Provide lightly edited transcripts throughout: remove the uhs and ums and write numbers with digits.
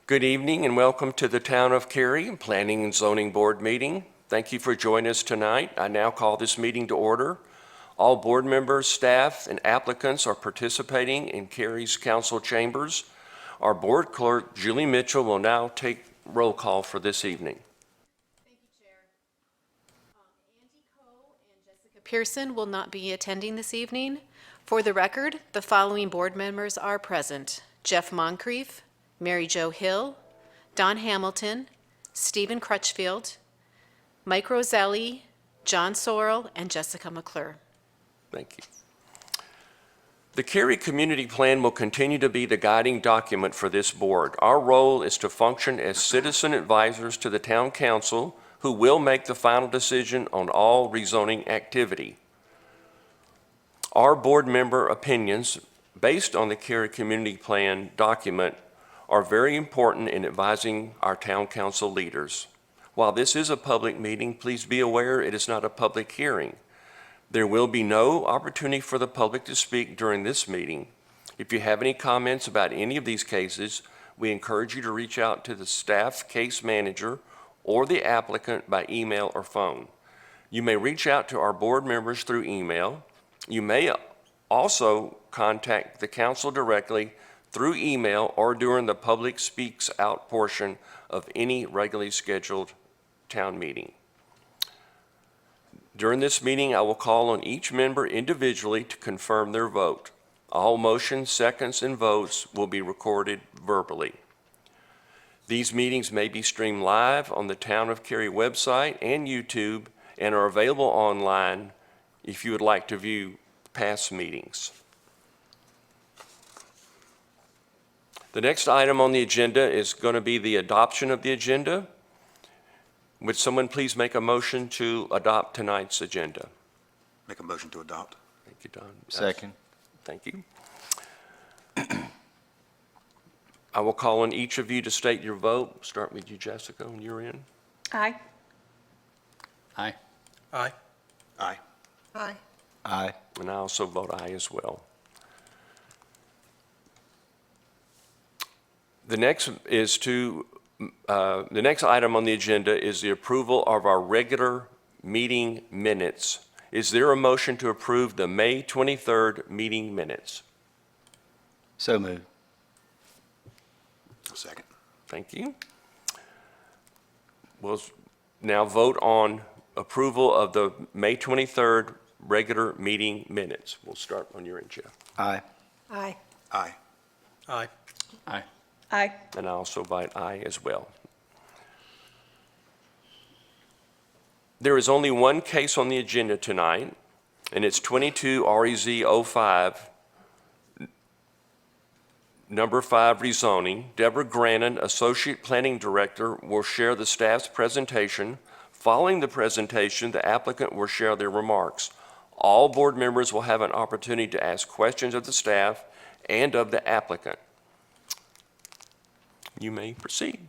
Good evening and welcome to the Town of Cary Planning and Zoning Board meeting. Thank you for joining us tonight. I now call this meeting to order. All board members, staff, and applicants are participating in Cary's council chambers. Our board clerk, Julie Mitchell, will now take roll call for this evening. Thank you, Chair. Andy Coe and Jessica Pearson will not be attending this evening. For the record, the following board members are present: Jeff Moncrief, Mary Jo Hill, Don Hamilton, Stephen Crutchfield, Mike Roselli, John Sorrell, and Jessica McClure. Thank you. The Cary Community Plan will continue to be the guiding document for this board. Our role is to function as citizen advisors to the Town Council, who will make the final decision on all rezoning activity. Our board member opinions, based on the Cary Community Plan document, are very important in advising our Town Council leaders. While this is a public meeting, please be aware it is not a public hearing. There will be no opportunity for the public to speak during this meeting. If you have any comments about any of these cases, we encourage you to reach out to the staff case manager or the applicant by email or phone. You may reach out to our board members through email. You may also contact the council directly through email or during the public speaks out portion of any regularly scheduled town meeting. During this meeting, I will call on each member individually to confirm their vote. All motions, seconds, and votes will be recorded verbally. These meetings may be streamed live on the Town of Cary website and YouTube and are available online if you would like to view past meetings. The next item on the agenda is going to be the adoption of the agenda. Would someone please make a motion to adopt tonight's agenda? Make a motion to adopt. Thank you, Don. Second. Thank you. I will call on each of you to state your vote. Start with you, Jessica, when you're in. Aye. Aye. Aye. Aye. Aye. Aye. And I also vote aye as well. The next item on the agenda is the approval of our regular meeting minutes. Is there a motion to approve the May 23rd meeting minutes? So moved. Second. Thank you. We'll now vote on approval of the May 23rd regular meeting minutes. We'll start on your end, Jeff. Aye. Aye. Aye. Aye. Aye. Aye. And I also vote aye as well. There is only one case on the agenda tonight, and it's 22 REZ 05, number 5 rezoning. Deborah Grannon, Associate Planning Director, will share the staff's presentation. Following the presentation, the applicant will share their remarks. All board members will have an opportunity to ask questions of the staff and of the applicant. You may proceed.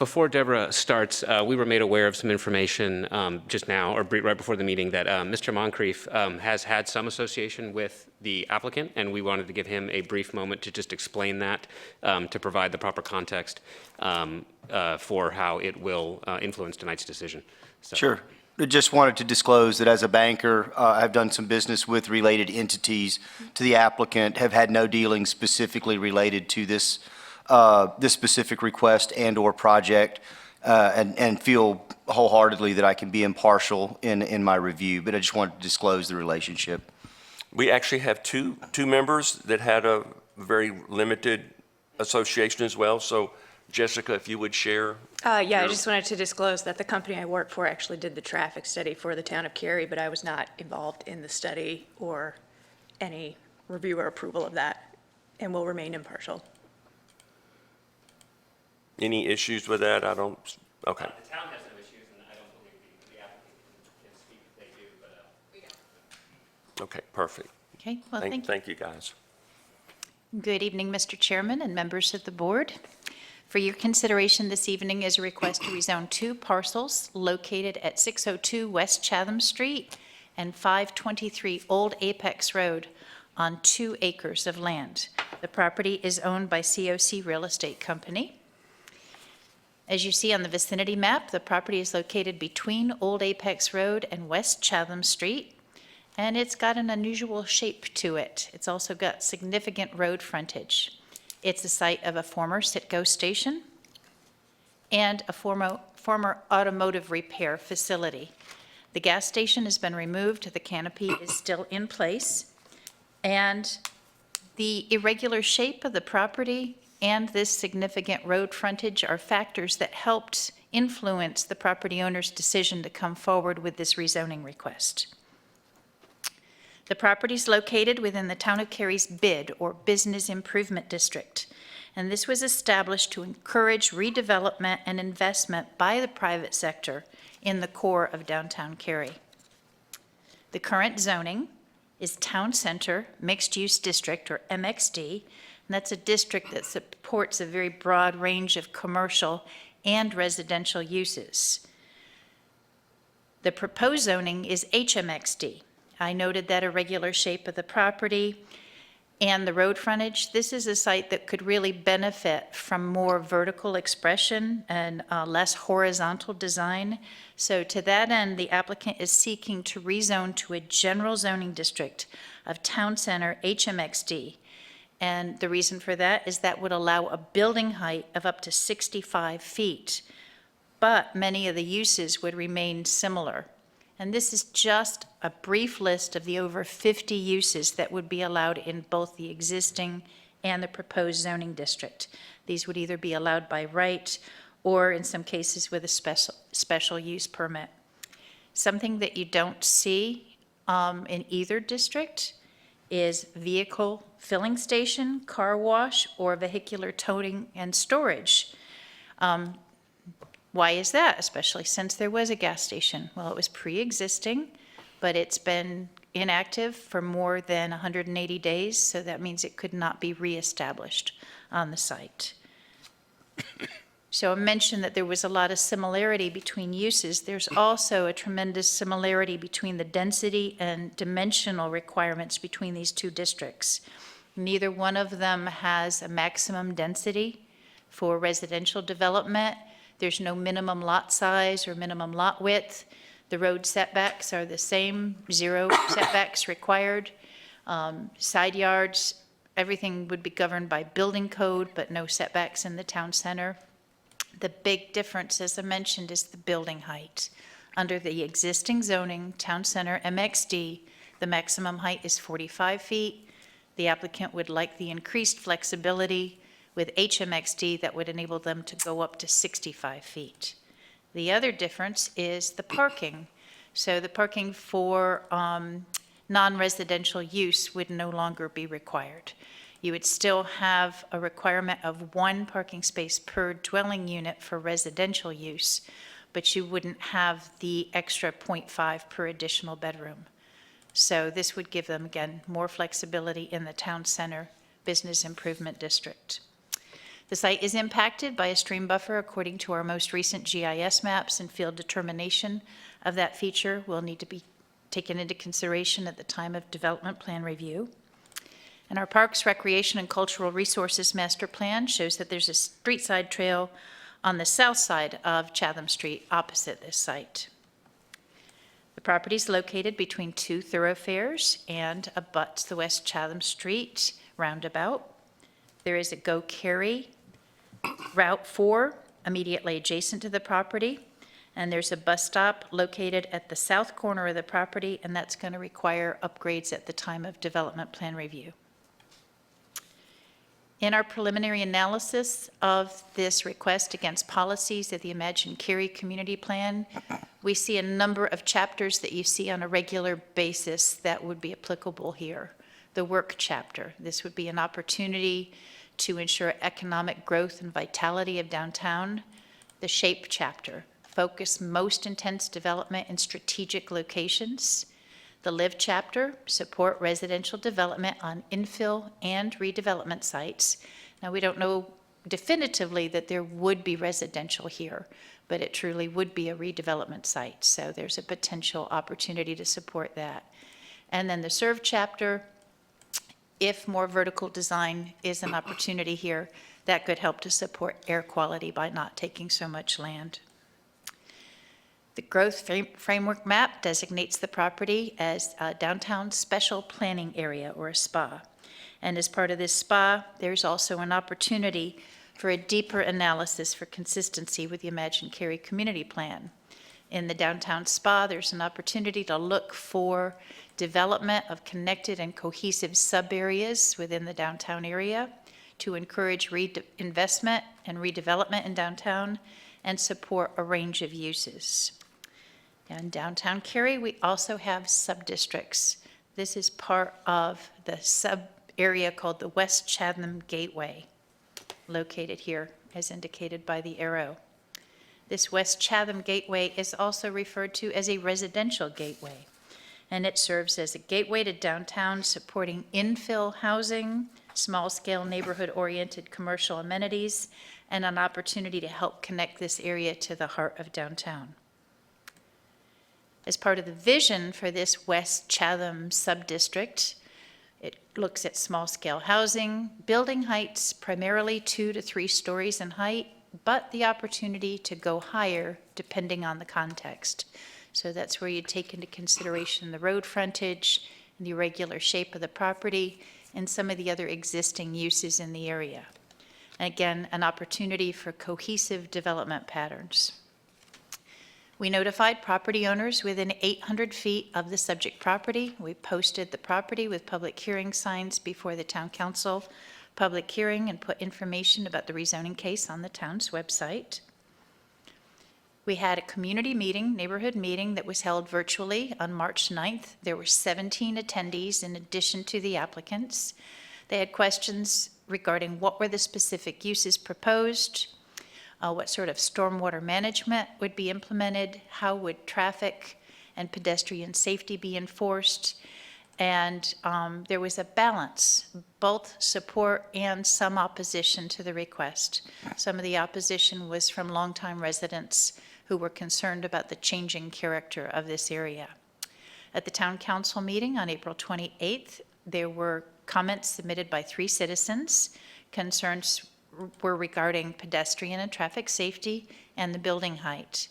Before Deborah starts, we were made aware of some information just now, or right before the meeting, that Mr. Moncrief has had some association with the applicant, and we wanted to give him a brief moment to just explain that, to provide the proper context for how it will influence tonight's decision. So- Sure. I just wanted to disclose that as a banker, I've done some business with related entities to the applicant, have had no dealings specifically related to this specific request and/or project, and feel wholeheartedly that I can be impartial in my review, but I just wanted to disclose the relationship. We actually have two members that had a very limited association as well. So Jessica, if you would share. Yeah, I just wanted to disclose that the company I work for actually did the traffic study for the town of Cary, but I was not involved in the study or any review or approval of that, and will remain impartial. Any issues with that? I don't, okay. The town has no issues, and I don't believe the applicant can speak if they do, but we don't. Okay, perfect. Okay, well, thank you. Thank you, guys. Good evening, Mr. Chairman and members of the board. For your consideration this evening is a request to rezone 2 parcels located at 602 West Chatham Street and 523 Old Apex Road on 2 acres of land. The property is owned by COC Real Estate Company. As you see on the vicinity map, the property is located between Old Apex Road and West Chatham Street, and it's got an unusual shape to it. It's also got significant road frontage. It's the site of a former Citgo station and a former automotive repair facility. The gas station has been removed, the canopy is still in place, and the irregular shape of the property and this significant road frontage are factors that helped influence the property owner's decision to come forward with this rezoning request. The property is located within the Town of Cary's BID, or Business Improvement District, and this was established to encourage redevelopment and investment by the private sector in the core of downtown Cary. The current zoning is Town Center Mixed Use District, or MXD, and that's a district that supports a very broad range of commercial and residential uses. The proposed zoning is HMXD. I noted that irregular shape of the property and the road frontage. This is a site that could really benefit from more vertical expression and less horizontal design. So to that end, the applicant is seeking to rezone to a general zoning district of Town Center HMXD. And the reason for that is that would allow a building height of up to 65 feet, but many of the uses would remain similar. And this is just a brief list of the over 50 uses that would be allowed in both the existing and the proposed zoning district. These would either be allowed by right or in some cases with a special use permit. Something that you don't see in either district is vehicle filling station, car wash, or vehicular towing and storage. Why is that, especially since there was a gas station? Well, it was pre-existing, but it's been inactive for more than 180 days, so that means it could not be reestablished on the site. So I mentioned that there was a lot of similarity between uses. There's also a tremendous similarity between the density and dimensional requirements between these 2 districts. Neither one of them has a maximum density for residential development. There's no minimum lot size or minimum lot width. The road setbacks are the same, 0 setbacks required. Side yards, everything would be governed by building code, but no setbacks in the town center. The big difference, as I mentioned, is the building height. Under the existing zoning, Town Center MXD, the maximum height is 45 feet. The applicant would like the increased flexibility with HMXD that would enable them to go up to 65 feet. The other difference is the parking. So the parking for non-residential use would no longer be required. You would still have a requirement of 1 parking space per dwelling unit for residential use, but you wouldn't have the extra 0.5 per additional bedroom. So this would give them, again, more flexibility in the town center business improvement district. The site is impacted by a stream buffer according to our most recent GIS maps, and field determination of that feature will need to be taken into consideration at the time of development plan review. And our Parks, Recreation, and Cultural Resources Master Plan shows that there's a street side trail on the south side of Chatham Street opposite this site. The property is located between two thoroughfares and abuts the West Chatham Street roundabout. There is a Go Cary Route 4 immediately adjacent to the property, and there's a bus stop located at the south corner of the property, and that's going to require upgrades at the time of development plan review. In our preliminary analysis of this request against policies of the Imagine Cary Community Plan, we see a number of chapters that you see on a regular basis that would be applicable here. The work chapter, this would be an opportunity to ensure economic growth and vitality of downtown. The shape chapter, focus most intense development in strategic locations. The live chapter, support residential development on infill and redevelopment sites. Now, we don't know definitively that there would be residential here, but it truly would be a redevelopment site. So there's a potential opportunity to support that. And then the serve chapter, if more vertical design is an opportunity here, that could help to support air quality by not taking so much land. The growth framework map designates the property as a downtown special planning area, or a SPA. And as part of this SPA, there's also an opportunity for a deeper analysis for consistency with the Imagine Cary Community Plan. In the downtown SPA, there's an opportunity to look for development of connected and cohesive sub-areas within the downtown area to encourage investment and redevelopment in downtown and support a range of uses. In downtown Cary, we also have sub-districts. This is part of the sub-area called the West Chatham Gateway, located here as indicated by the arrow. This West Chatham Gateway is also referred to as a residential gateway, and it serves as a gateway to downtown, supporting infill housing, small-scale neighborhood-oriented commercial amenities, and an opportunity to help connect this area to the heart of downtown. As part of the vision for this West Chatham sub-district, it looks at small-scale housing, building heights primarily 2 to 3 stories in height, but the opportunity to go higher depending on the context. So that's where you take into consideration the road frontage, and the irregular shape of the property, and some of the other existing uses in the area. And again, an opportunity for cohesive development patterns. We notified property owners within 800 feet of the subject property. We posted the property with public hearing signs before the town council public hearing and put information about the rezoning case on the town's website. We had a community meeting, neighborhood meeting, that was held virtually on March 9th. There were 17 attendees in addition to the applicants. They had questions regarding what were the specific uses proposed, what sort of stormwater management would be implemented, how would traffic and pedestrian safety be enforced, and there was a balance, both support and some opposition to the request. Some of the opposition was from longtime residents who were concerned about the changing character of this area. At the town council meeting on April 28th, there were comments submitted by 3 citizens. Concerns were regarding pedestrian and traffic safety and the building height.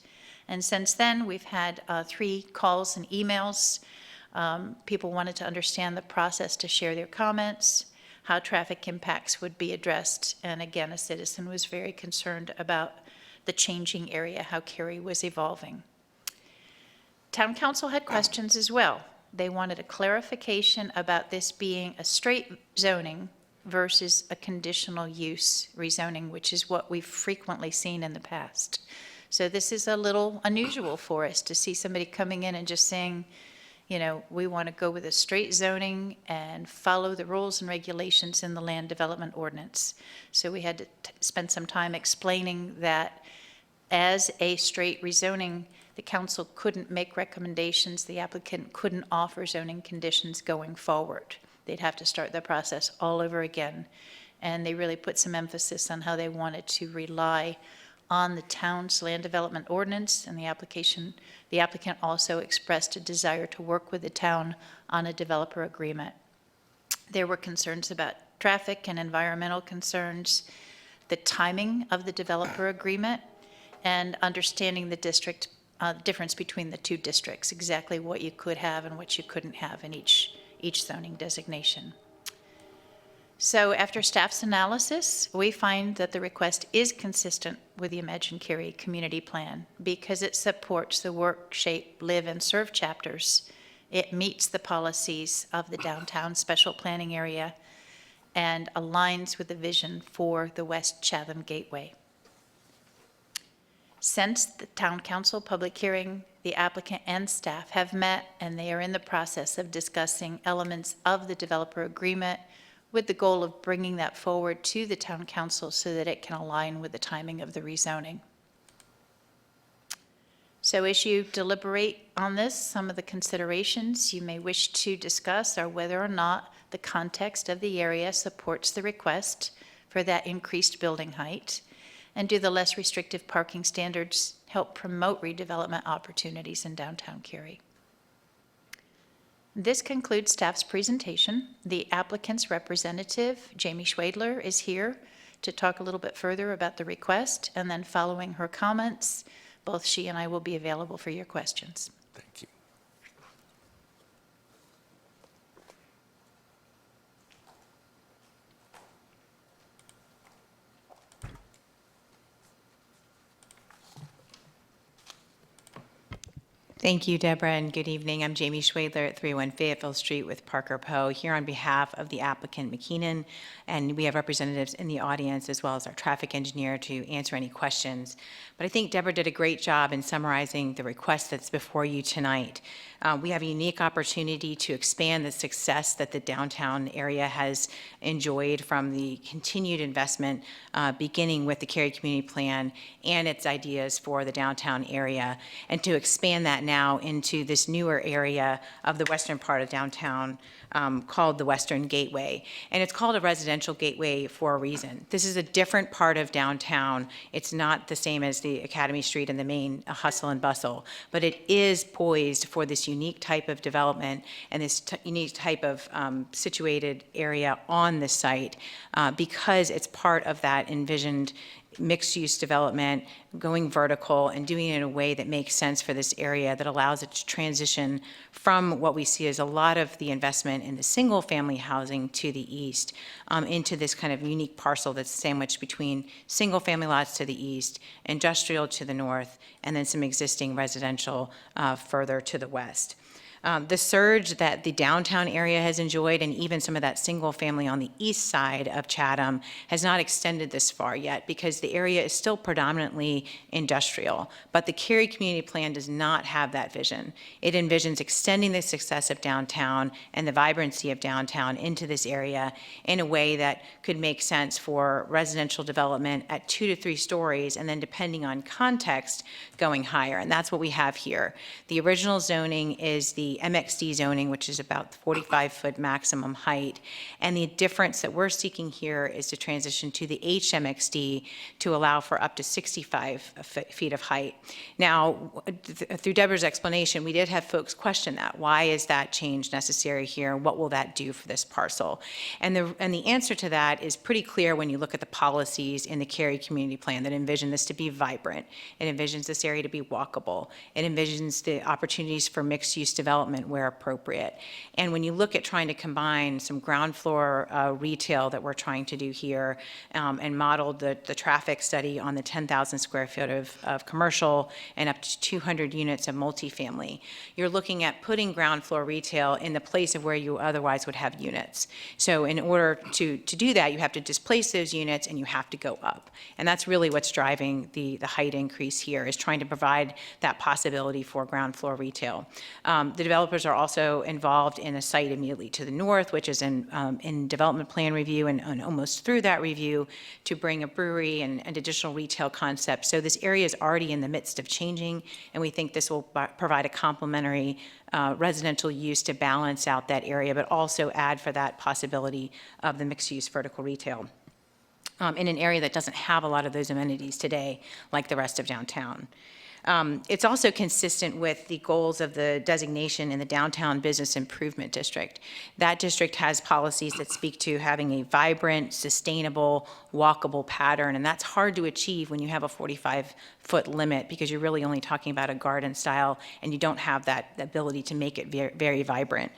And since then, we've had 3 calls and emails. People wanted to understand the process to share their comments, how traffic impacts would be addressed. And again, a citizen was very concerned about the changing area, how Cary was evolving. Town council had questions as well. They wanted a clarification about this being a straight zoning versus a conditional use rezoning, which is what we've frequently seen in the past. So this is a little unusual for us to see somebody coming in and just saying, you know, we want to go with a straight zoning and follow the rules and regulations in the land development ordinance. So we had to spend some time explaining that as a straight rezoning, the council couldn't make recommendations, the applicant couldn't offer zoning conditions going forward. They'd have to start the process all over again. and they really put some emphasis on how they wanted to rely on the town's land development ordinance, and the applicant also expressed a desire to work with the town on a developer agreement. There were concerns about traffic and environmental concerns, the timing of the developer agreement, and understanding the difference between the two districts, exactly what you could have and what you couldn't have in each zoning designation. So after staff's analysis, we find that the request is consistent with the Imagine Cary Community Plan because it supports the work, shape, live, and serve chapters. It meets the policies of the downtown special planning area and aligns with the vision for the West Chatham Gateway. Since the Town Council public hearing, the applicant and staff have met, and they are in the process of discussing elements of the developer agreement with the goal of bringing that forward to the Town Council so that it can align with the timing of the rezoning. So as you deliberate on this, some of the considerations you may wish to discuss are whether or not the context of the area supports the request for that increased building height, and do the less restrictive parking standards help promote redevelopment opportunities in downtown Cary. This concludes staff's presentation. The applicant's representative, Jamie Schwedler, is here to talk a little bit further about the request, and then following her comments, both she and I will be available for your questions. Thank you. Thank you, Deborah, and good evening. I'm Jamie Schwedler at 301 Fayetteville Street with Parker Poe, here on behalf of the applicant McKeenan, and we have representatives in the audience as well as our traffic engineer to answer any questions. But I think Deborah did a great job in summarizing the request that's before you tonight. We have a unique opportunity to expand the success that the downtown area has enjoyed from the continued investment beginning with the Cary Community Plan and its ideas for the downtown area, and to expand that now into this newer area of the western part of downtown called the Western Gateway. And it's called a residential gateway for a reason. This is a different part of downtown. It's not the same as the Academy Street and the main hustle and bustle, but it is poised for this unique type of development and this unique type of situated area on the site because it's part of that envisioned mixed-use development, going vertical and doing it in a way that makes sense for this area, that allows it to transition from what we see as a lot of the investment in the single-family housing to the east into this kind of unique parcel that's sandwiched between single-family lots to the east, industrial to the north, and then some existing residential further to the west. The surge that the downtown area has enjoyed, and even some of that single family on the east side of Chatham, has not extended this far yet because the area is still predominantly industrial. But the Cary Community Plan does not have that vision. It envisions extending the success of downtown and the vibrancy of downtown into this area in a way that could make sense for residential development at 2 to 3 stories, and then depending on context, going higher. And that's what we have here. The original zoning is the MXD zoning, which is about 45-foot maximum height. And the difference that we're seeking here is to transition to the HMXD to allow for up to 65 feet of height. Now, through Deborah's explanation, we did have folks question that. Why is that change necessary here? What will that do for this parcel? And the answer to that is pretty clear when you look at the policies in the Cary Community Plan that envision this to be vibrant. It envisions this area to be walkable. It envisions the opportunities for mixed-use development where appropriate. And when you look at trying to combine some ground floor retail that we're trying to do here and modeled the traffic study on the 10,000 square foot of commercial and up to 200 units of multifamily, you're looking at putting ground floor retail in the place of where you otherwise would have units. So in order to do that, you have to displace those units and you have to go up. And that's really what's driving the height increase here, is trying to provide that possibility for ground floor retail. The developers are also involved in a site immediately to the north, which is in development plan review and almost through that review to bring a brewery and additional retail concepts. So this area is already in the midst of changing, and we think this will provide a complementary residential use to balance out that area, but also add for that possibility of the mixed-use vertical retail. in an area that doesn't have a lot of those amenities today, like the rest of downtown. It's also consistent with the goals of the designation in the Downtown Business Improvement District. That district has policies that speak to having a vibrant, sustainable, walkable pattern, and that's hard to achieve when you have a 45-foot limit because you're really only talking about a garden style and you don't have that ability to make it very, very vibrant.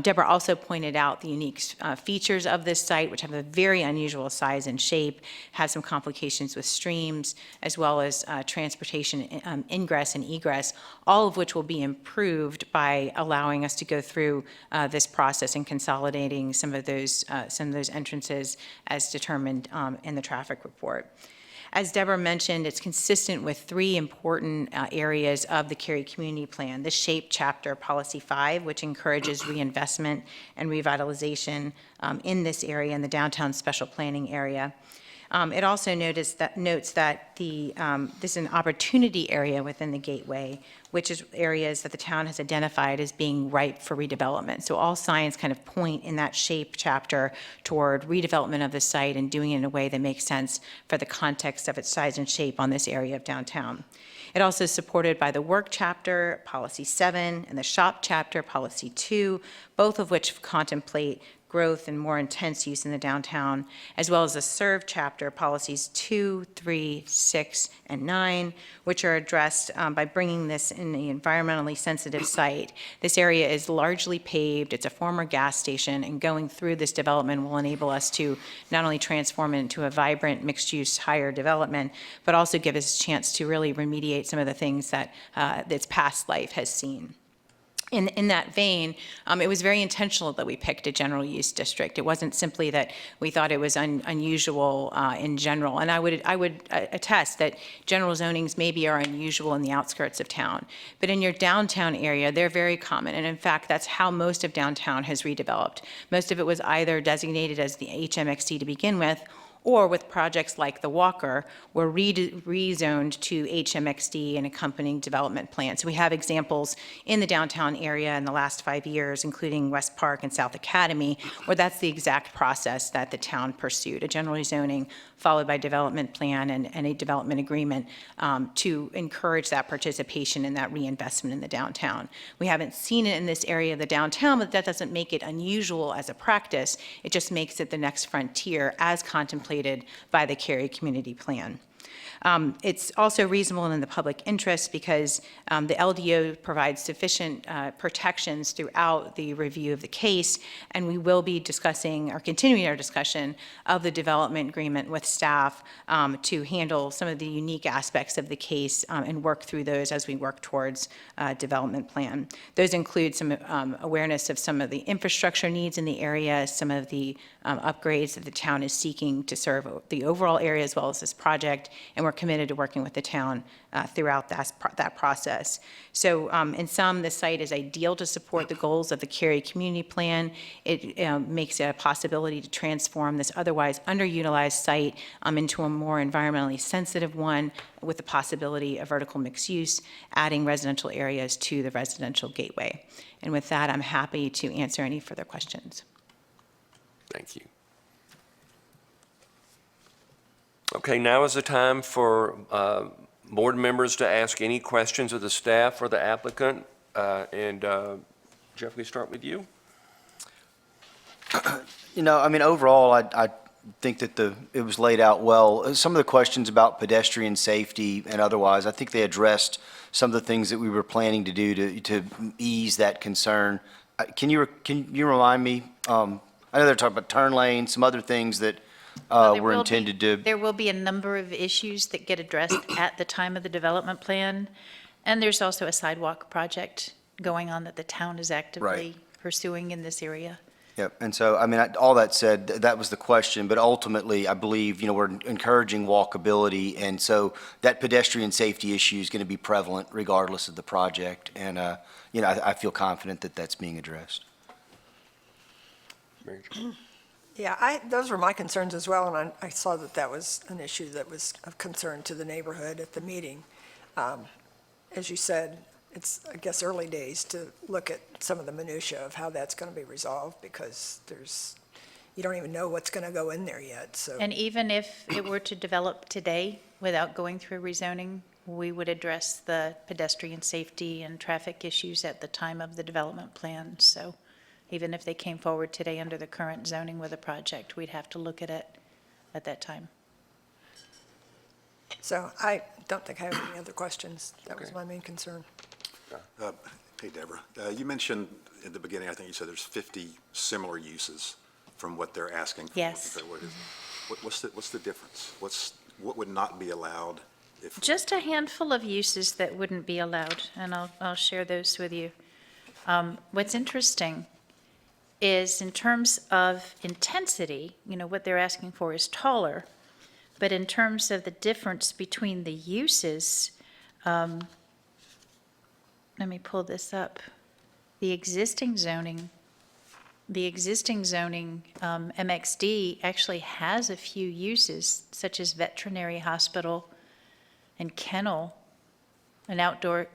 Deborah also pointed out the unique features of this site, which have a very unusual size and shape, has some complications with streams, as well as transportation ingress and egress, all of which will be improved by allowing us to go through this process and consolidating some of those entrances as determined in the traffic report. As Deborah mentioned, it's consistent with three important areas of the Cary Community Plan. The SHAPE Chapter Policy 5, which encourages reinvestment and revitalization in this area, in the downtown special planning area. It also notes that this is an opportunity area within the Gateway, which is areas that the town has identified as being ripe for redevelopment. So all signs kind of point in that SHAPE chapter toward redevelopment of the site and doing it in a way that makes sense for the context of its size and shape on this area of downtown. It also is supported by the Work Chapter, Policy 7, and the Shop Chapter, Policy 2, both of which contemplate growth and more intense use in the downtown, as well as the Serve Chapter, Policies 2, 3, 6, and 9, which are addressed by bringing this in the environmentally sensitive site. This area is largely paved, it's a former gas station, and going through this development will enable us to not only transform it into a vibrant, mixed-use, higher development, but also give us a chance to really remediate some of the things that its past life has seen. In that vein, it was very intentional that we picked a general use district. It wasn't simply that we thought it was unusual in general. And I would attest that general zonings maybe are unusual in the outskirts of town. But in your downtown area, they're very common. And in fact, that's how most of downtown has redeveloped. Most of it was either designated as the HMXD to begin with, or with projects like the Walker, were rezoned to HMXD and accompanying development plans. So we have examples in the downtown area in the last 5 years, including West Park and South Academy, where that's the exact process that the town pursued, a general rezoning followed by development plan and a development agreement to encourage that participation and that reinvestment in the downtown. We haven't seen it in this area of the downtown, but that doesn't make it unusual as a practice. It just makes it the next frontier as contemplated by the Cary Community Plan. It's also reasonable and in the public interest because the LDO provides sufficient protections throughout the review of the case, and we will be discussing or continuing our discussion of the development agreement with staff to handle some of the unique aspects of the case and work through those as we work towards development plan. Those include some awareness of some of the infrastructure needs in the area, some of the upgrades that the town is seeking to serve the overall area as well as this project, and we're committed to working with the town throughout that process. So in sum, the site is ideal to support the goals of the Cary Community Plan. It makes it a possibility to transform this otherwise underutilized site into a more environmentally sensitive one with the possibility of vertical mixed use, adding residential areas to the residential gateway. And with that, I'm happy to answer any further questions. Thank you. Okay, now is the time for board members to ask any questions of the staff or the applicant. Jeff, we start with you. You know, I mean, overall, I think that it was laid out well. Some of the questions about pedestrian safety and otherwise, I think they addressed some of the things that we were planning to do to ease that concern. Can you remind me? I know they're talking about turn lanes, some other things that were intended to. There will be a number of issues that get addressed at the time of the development plan. And there's also a sidewalk project going on that the town is actively pursuing in this area. Yep, and so, I mean, all that said, that was the question, but ultimately, I believe, you know, we're encouraging walkability, and so that pedestrian safety issue is going to be prevalent regardless of the project, and, you know, I feel confident that that's being addressed. Mary Jo. Yeah, those were my concerns as well, and I saw that that was an issue that was of concern to the neighborhood at the meeting. As you said, it's, I guess, early days to look at some of the minutia of how that's going to be resolved, because there's, you don't even know what's going to go in there yet, so. And even if it were to develop today without going through rezoning, we would address the pedestrian safety and traffic issues at the time of the development plan. So even if they came forward today under the current zoning with a project, we'd have to look at it at that time. So I don't think I have any other questions. That was Okay. my main concern. Hey, Deborah, you mentioned at the beginning, I think you said there's 50 similar uses from what they're asking for. Yes. What's the difference? What would not be allowed if? Just a handful of uses that wouldn't be allowed, and I'll share those with you. What's interesting is in terms of intensity, what they're asking for is taller, but in terms of the difference between the uses, let me pull this up. The existing zoning, MXD actually has a few uses, such as veterinary hospital and kennel. An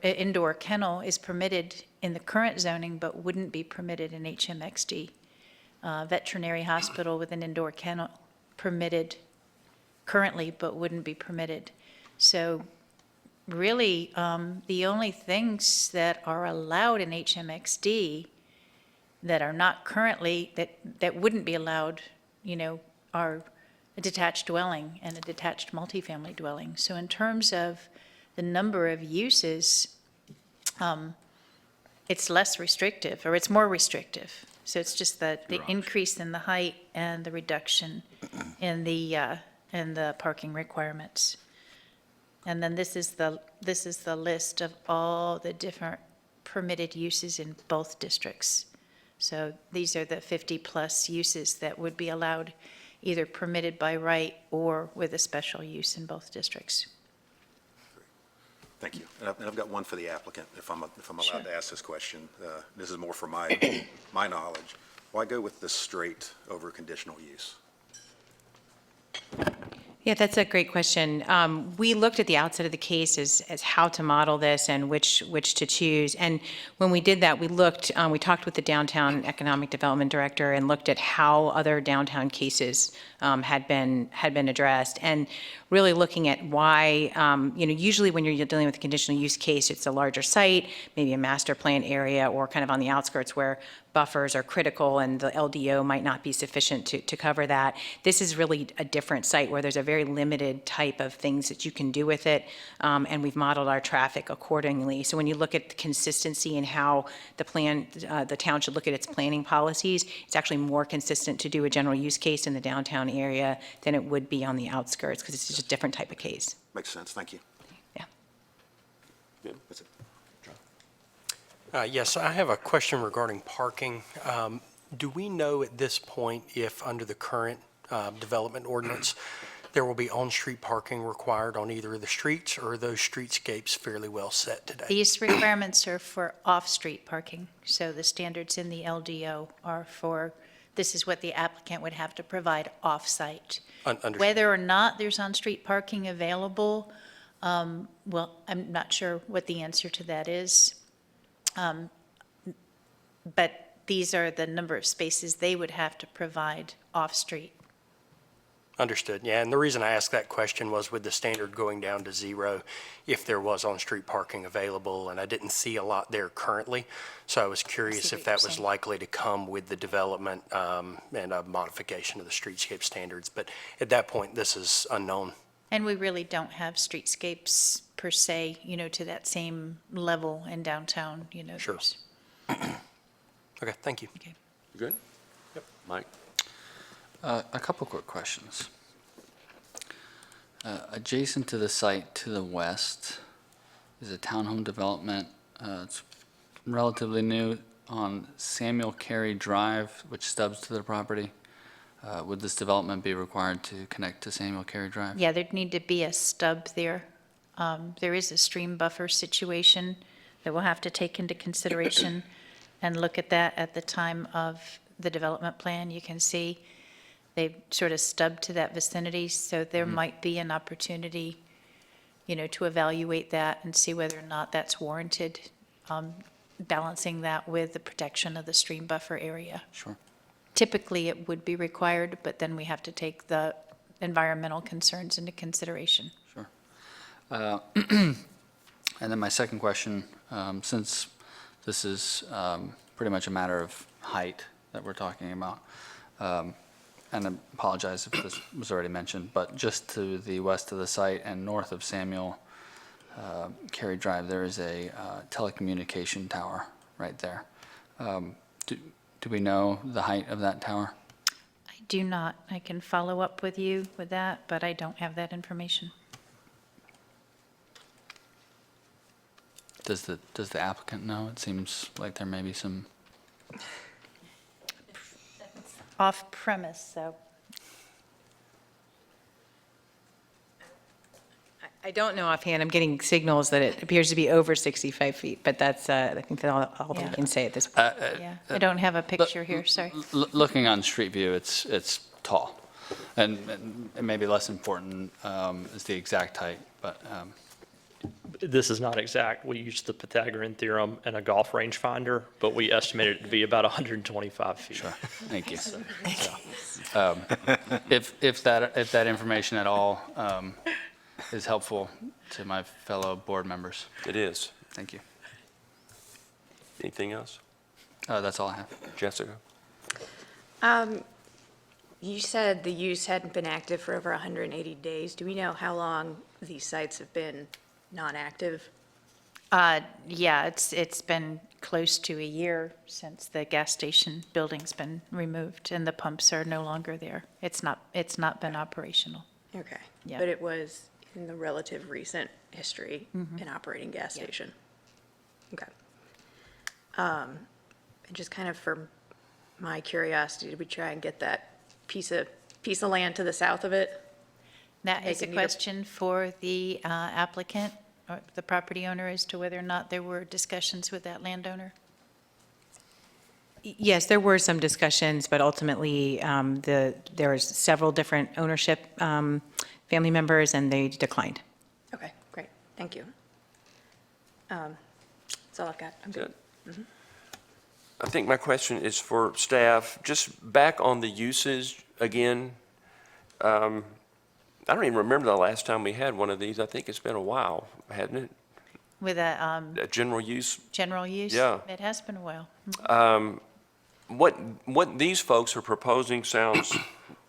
indoor kennel is permitted in the current zoning, but wouldn't be permitted in HMXD. Veterinary hospital with an indoor kennel permitted currently, but wouldn't be permitted. So really, the only things that are allowed in HMXD that are not currently, that wouldn't be allowed, are a detached dwelling and a detached multifamily dwelling. So in terms of the number of uses, it's less restrictive, or it's more restrictive. So it's just the increase in the height and the reduction in the parking requirements. And then this is the list of all the different permitted uses in both districts. So these are the 50-plus uses that would be allowed, either permitted by right or with a special use in both districts. Thank you. And I've got one for the applicant, if I'm Sure. allowed to ask this question. This is more for my knowledge. Why go with the straight over conditional use? Yeah, that's a great question. We looked at the outset of the case as how to model this and which to choose. And when we did that, we talked with the downtown economic development director and looked at how other downtown cases had been addressed. And really looking at why, usually when you're dealing with a conditional use case, it's a larger site, maybe a master plan area, or kind of on the outskirts where buffers are critical and the LDO might not be sufficient to cover that. This is really a different site where there's a very limited type of things that you can do with it, and we've modeled our traffic accordingly. So when you look at the consistency and how the town should look at its planning policies, it's actually more consistent to do a general use case in the downtown area than it would be on the outskirts, because it's just a different type of case. Makes sense. Thank you. Yeah. Good. That's it. Yes, I have a question regarding parking. Do we know at this point if, under the current development ordinance, there will be on-street parking required on either of the streets, or are those streetscapes fairly well set today? These requirements are for off-street parking. So the standards in the LDO are for, this is what the applicant would have to provide off-site. Understood. Whether or not there's on-street parking available, well, I'm not sure what the answer to that is. But these are the number of spaces they would have to provide off-street. Understood, yeah, and the reason I asked that question was with the standard going down to 0, if there was on-street parking available, and I didn't see a lot there currently, so I was curious what if you're that was saying. likely to come with the development and a modification of the streetscape standards, but at that point, this is unknown. And we really don't have streetscapes per se, to that same level in downtown, Sure. there's- Okay, thank you. Okay. You good? Yep. Mike? A couple quick questions. Adjacent to the site to the west is a townhome development. It's relatively new on Samuel Carey Drive, which stubs to the property. Would this development be required to connect to Samuel Carey Drive? Yeah, there'd need to be a stub there. There is a stream buffer situation that we'll have to take into consideration and look at that at the time of the development plan. You can see they've sort of stubbed to that vicinity, so there might be an opportunity, to evaluate that and see whether or not that's warranted, balancing that with the protection of the stream buffer area. Sure. Typically, it would be required, but then we have to take the environmental concerns into consideration. Sure. And then my second question, since this is pretty much a matter of height that we're talking about, and I apologize if this was already mentioned, but just to the west of the site and north of Samuel Carey Drive, there is a telecommunication tower right there. Do we know the height of that tower? I do not. I can follow up with you with that, but I don't have that information. Does the applicant know? It seems like there may be some. Off premise, so. I don't know offhand. I'm getting signals that it appears to be over 65 feet, but that's, I think that's all we Yeah. can say at this point. Yeah, I don't have a picture here, sorry. Looking on street view, it's tall, and maybe less important is the exact height, but This is not exact. We used the Pythagorean theorem and a golf range finder, but we estimated it to be about 125 feet. sure. Thank you. If that information at all is helpful to my fellow board members, It is. thank you. Anything else? That's all I have. Jessica? You said the use hadn't been active for over 180 days. Do we know how long these sites have been non-active? Yeah, it's been close to a year since the gas station building's been removed and the pumps are no longer there. It's not been operational. Okay. Yeah. But it was in the relative recent history, an operating gas Yeah. station? Okay. And just kind of for my curiosity, did we try and get that piece of land to the south of it? That They is a could need a- question for the applicant or the property owner as to whether or not there were discussions with that landowner. Yes, there were some discussions, but ultimately, there was several different ownership family members, and they declined. Okay, great, thank you. That's all I've got. I'm good. I think my question is for staff, just back on the uses again. I don't even remember the last time we had one of these. I think it's been a while, hadn't it? With a A general use. general use? Yeah. It has been a while. What these folks are proposing sounds,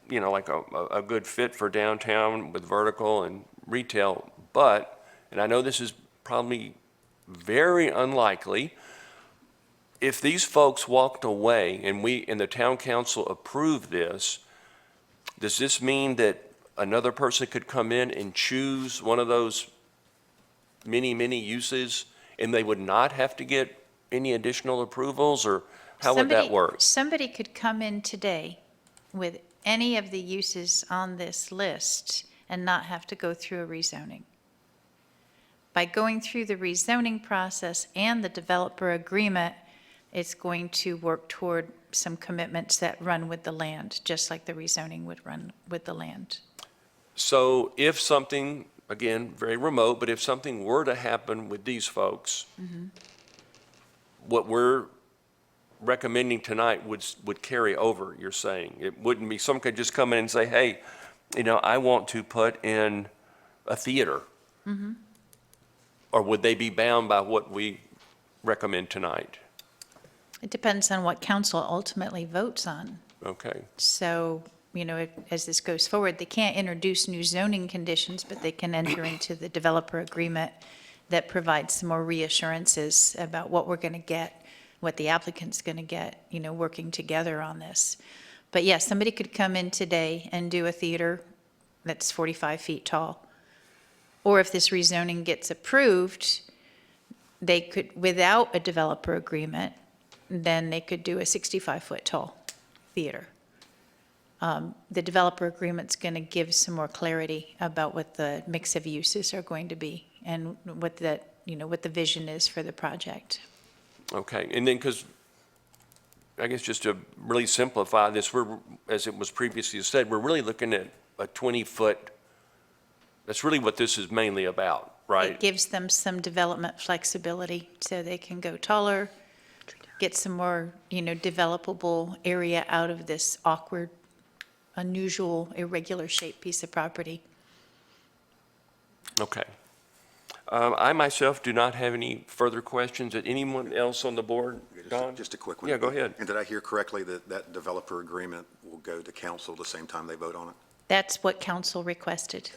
like a good fit for downtown with vertical and retail, but, and I know this is probably very unlikely, if these folks walked away and the town council approved this, does this mean that another person could come in and choose one of those many uses and they would not have to get any additional approvals, or how would that work? Somebody could come in today with any of the uses on this list and not have to go through a rezoning. By going through the rezoning process and the developer agreement, it's going to work toward some commitments that run with the land, just like the rezoning would run with the land. So if something, again, very remote, but if something were to happen with these folks, what we're recommending tonight would carry over, you're saying? It wouldn't be, someone could just come in and say, hey, I want to put in a theater. Or would they be bound by what we recommend tonight? It depends on what council ultimately votes on. Okay, So, as this goes forward, they can't introduce new zoning conditions, but they can enter into the developer agreement that provides some more reassurances about what we're going to get, what the applicant's going to get, working together on this. But yes, somebody could come in today and do a theater that's 45 feet tall. Or if this rezoning gets approved, they could, without a developer agreement, then they could do a 65-foot tall theater. The developer agreement's going to give some more clarity about what the mix of uses are going to be and what what the vision is for the project. okay. And then, because, I guess just to really simplify this, as it was previously said, we're really looking at a 20-foot, that's really what this is mainly about, right? It gives them some development flexibility so they can go taller, get some more, developable area out of this awkward, unusual, irregular shaped piece of property. Okay. I myself do not have any further questions. Anyone else on the board? Don? Just a quick one. Yeah, go ahead. And did I hear correctly that that developer agreement will go to council the same time they vote on it? That's what council requested.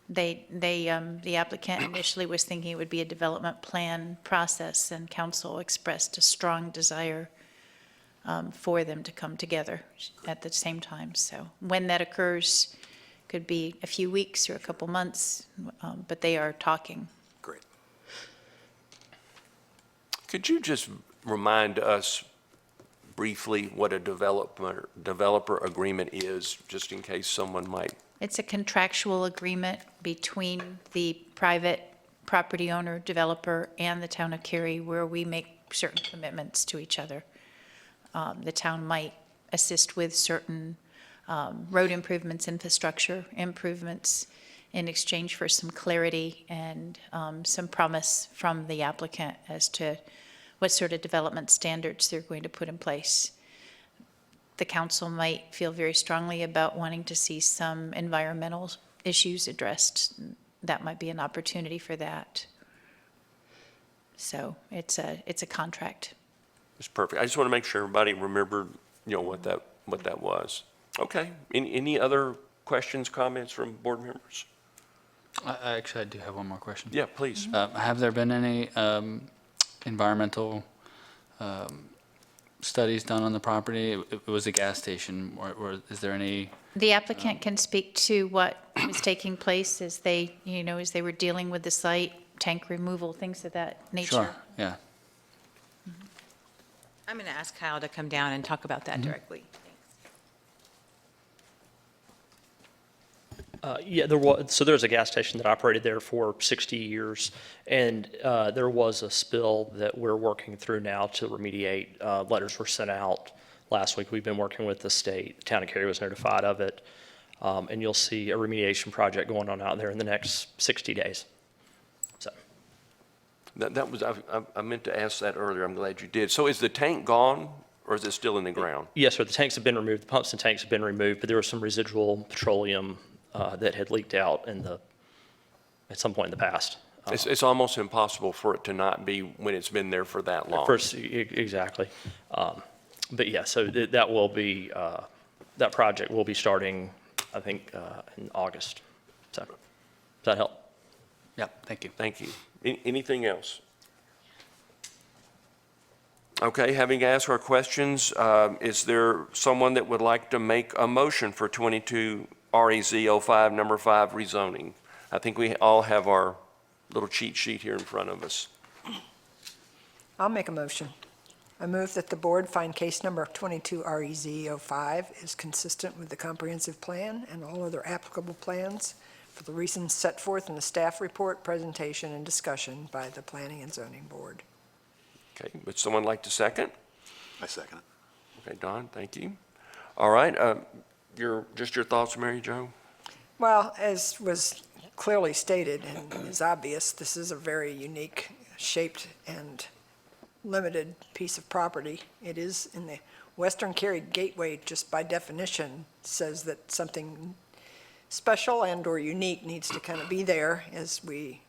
The applicant initially was thinking it would be a development plan process, and council expressed a strong desire for them to come together at the same time. So when that occurs, could be a few weeks or a couple months, but they are talking. Great. Could you just remind us briefly what a developer agreement is, just in case someone might? It's a contractual agreement between the private property owner, developer, and the town of Cary, where we make certain commitments to each other. The town might assist with certain road improvements, infrastructure improvements, in exchange for some clarity and some promise from the applicant as to what sort of development standards they're going to put in place. The council might feel very strongly about wanting to see some environmental issues addressed. That might be an opportunity for that. So it's a contract. It's perfect. I just want to make sure everybody remembered, what that was. Okay. Any other questions, comments from board members? I do have one more question. Yeah, please. Have there been any environmental studies done on the property? It was a gas station, or is there any? The applicant can speak to what was taking place as they were dealing with the site, tank removal, things of that nature. Sure, yeah. I'm going to ask Kyle to come down and talk about that directly. Yeah, there's a gas station that operated there for 60 years, and there was a spill that we're working through now to remediate. Letters were sent out last week. We've been working with the state. The town of Cary was notified of it, and you'll see a remediation project going on out there in the next 60 days. So. That was, I meant to ask that earlier. I'm glad you did. So is the tank gone, or is it still in the ground? Yes, sir. The tanks have been removed. The pumps and tanks have been removed, but there was some residual petroleum that had leaked out at some point in the past. It's almost impossible for it to not be when it's been there for that long. Exactly. But yeah, so that will be, that project will be starting, I think, in August. So, does that help? Yeah, thank you. Thank you. Anything else? Okay, having asked our questions, is there someone that would like to make a motion for 22 REZ 05, number 5 rezoning? I think we all have our little cheat sheet here in front of us. I'll make a motion. I move that the board find case number 22 REZ 05 is consistent with the comprehensive plan and all other applicable plans for the reasons set forth in the staff report, presentation, and discussion by the Planning and Zoning Board. Okay, would someone like to second? I second it. Okay, Don, thank you. All right, your thoughts, Mary Jo? Well, as was clearly stated and is obvious, this is a very unique shaped and limited piece of property. It is in the Western Cary Gateway, just by definition, says that something special and/or unique needs to kind of be there as we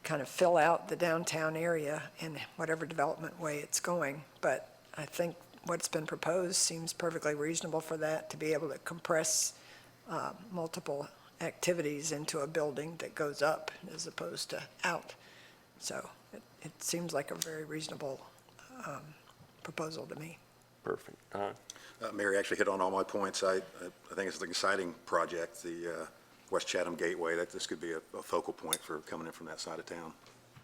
kind of fill out the downtown area in whatever development way it's going. But I think what's been proposed seems perfectly reasonable for that, to be able to compress multiple activities into a building that goes up as opposed to out. So it seems like a very reasonable proposal to me. Perfect. Don? Mary actually hit on all my points. I think it's an exciting project, the West Chatham Gateway, that this could be a focal point for coming in from that side of town.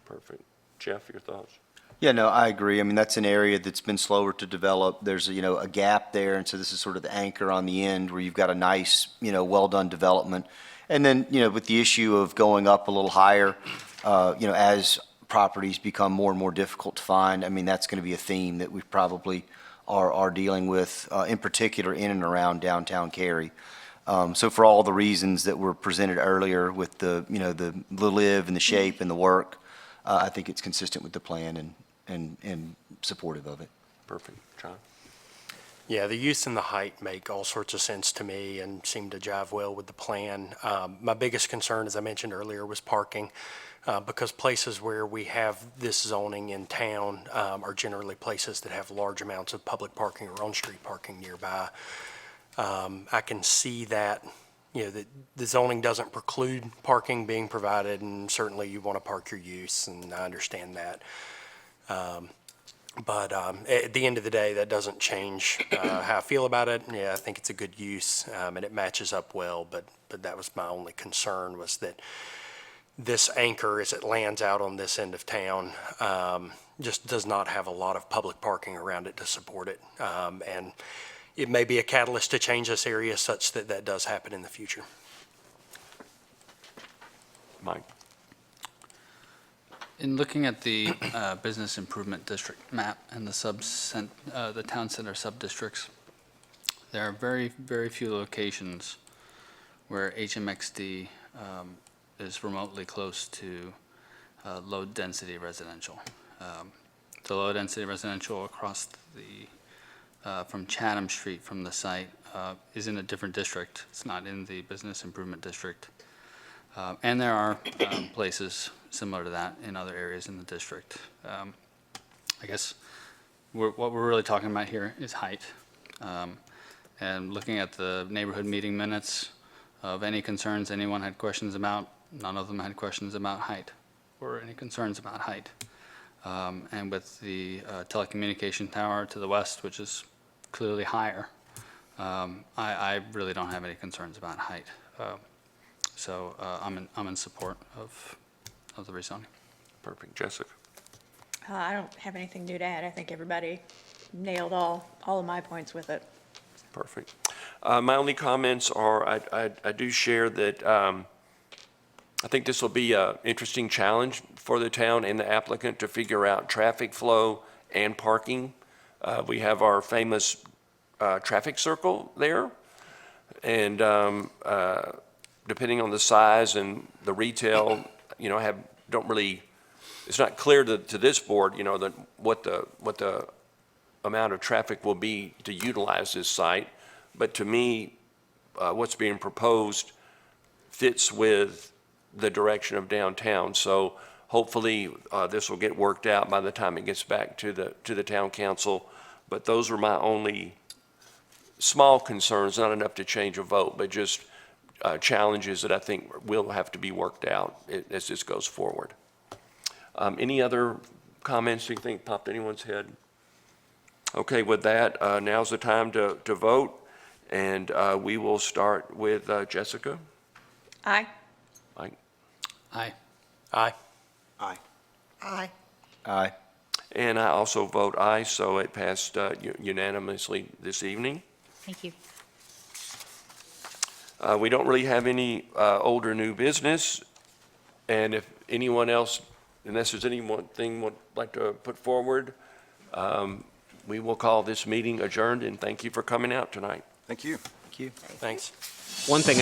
Perfect. Jeff, your thoughts? Yeah, no, I agree. I mean, that's an area that's been slower to develop. There's, a gap there, and so this is sort of the anchor on the end where you've got a nice, well-done development. And then, with the issue of going up a little higher, as properties become more and more difficult to find, I mean, that's going to be a theme that we probably are dealing with, in particular in and around downtown Cary. So for all the reasons that were presented earlier with the live and the shape and the work, I think it's consistent with the plan, and and supportive of it. Perfect. John? Yeah, the use and the height make all sorts of sense to me and seem to jive well with the plan. My biggest concern, as I mentioned earlier, was parking, because places where we have this zoning in town are generally places that have large amounts of public parking or on-street parking nearby. I can see that, that the zoning doesn't preclude parking being provided, and certainly you want to park your use, and I understand that. But at the end of the day, that doesn't change how I feel about it. Yeah, I think it's a good use, and it matches up well, but that was my only concern, was that this anchor, as it lands out on this end of town, just does not have a lot of public parking around it to support it. And it may be a catalyst to change this area such that that does happen in the future. Mike? In looking at the business improvement district map and the town center sub-districts, there are very, very few locations where HMXD is remotely close to low-density residential. The low-density residential across from Chatham Street from the site is in a different district. It's not in the business improvement district. And there are places similar to that in other areas in the district. I guess what we're really talking about here is height. And looking at the neighborhood meeting minutes of any concerns anyone had questions about, none of them had questions about height or any concerns about height. And with the telecommunication tower to the west, which is clearly higher, I really don't have any concerns about height. So I'm in support of the rezoning. Perfect. Jessica? I don't have anything new to add. I think everybody nailed all of my points with it. Perfect. My only comments are, I do share that I think this will be an interesting challenge for the town and the applicant to figure out traffic flow and parking. We have our famous traffic circle there, and depending on the size and the retail, it's not clear to this board, that what the amount of traffic will be to utilize this site. But to me, what's being proposed fits with the direction of downtown. So hopefully, this will get worked out by the time it gets back to the town council. But those are my only small concerns, not enough to change a vote, but just challenges that I think will have to be worked out as this goes forward. Any other comments you think popped anyone's head? Okay, with that, now's the time to vote, and we will start with Jessica. Aye. Mike? Aye. Aye. Aye. Aye. Aye. And I also vote aye, so it passed unanimously this evening. Thank you. We don't really have any old or new business, and if anyone else, unless there's anything would like to put forward, we will call this meeting adjourned, and thank you for coming out tonight. Thank you. Thank you. Thanks. One thing